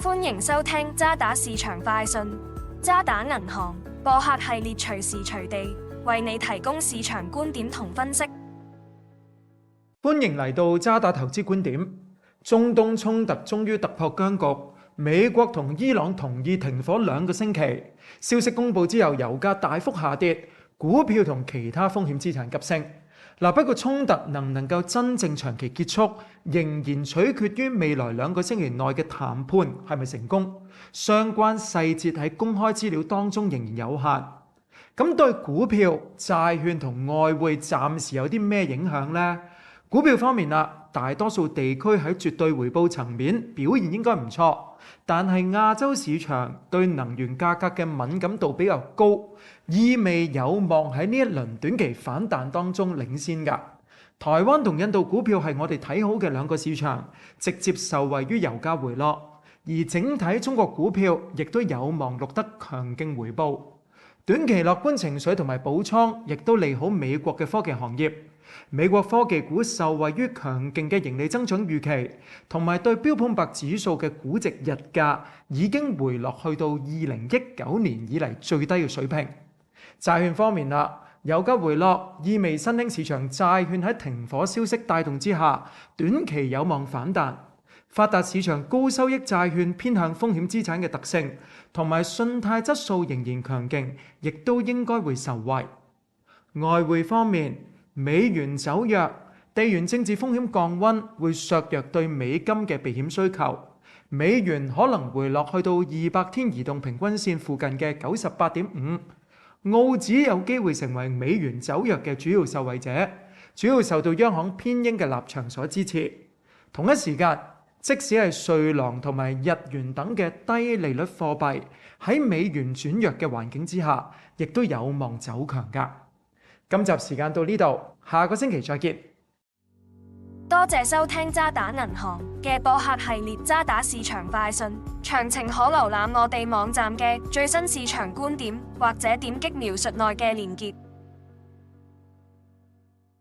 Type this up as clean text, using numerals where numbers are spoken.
歡迎收聽渣打市場快訊。渣打銀行播客系列隨時隨地為你提供市場觀點同分析。歡迎嚟到渣打投資觀點。中東衝突終於突破僵局，美國同伊朗同意停火2個星期。消息公佈之後，油價大幅下跌，股票同其他風險資產急升。不過衝突能唔能夠真正長期結束，仍然取決於未來2個星期內嘅談判係咪成功。相關細節喺公開資料當中仍然有限。咁對股票、債券同外匯暫時有啲咩影響呢？股票方面大多數地區喺絕對回報層面表現應該唔錯，但係亞洲市場對能源價格嘅敏感度比較高，意味有望喺呢一輪短期反彈當中領先㗎。台灣同印度股票係我哋睇好嘅2個市場，直接受惠於油價回落，而整體中國股票亦都有望錄得強勁回報。短期樂觀情緒同埋補倉亦都利好美國嘅科技行業。美國科技股受惠於強勁嘅盈利增長預期，同埋對標普500指數嘅估值日價已經回落去到2019年以嚟最低嘅水平。債券方面油價回落，意味新興市場債券喺停火消息帶動之下，短期有望反彈。發達市場高收益債券偏向風險資產嘅特性，同埋信貸質素仍然強勁，亦都應該會受惠。外匯方面，美元走弱，地緣政治風險降溫，會削弱對美金嘅避險需求。美元可能回落去到200天移動平均線附近嘅98.5。澳紙有機會成為美元走弱嘅主要受惠者，主要受到央行偏鷹嘅立場所支持。同一時間，即使係瑞郎同埋日元等嘅低利率貨幣喺美元轉弱嘅環境之下，亦都有望走強㗎。今集時間到呢度，下個星期再見。多謝收聽渣打銀行嘅播客系列渣打市場快訊，詳情可瀏覽我哋網站嘅最新市場觀點，或者點擊描述內嘅連結。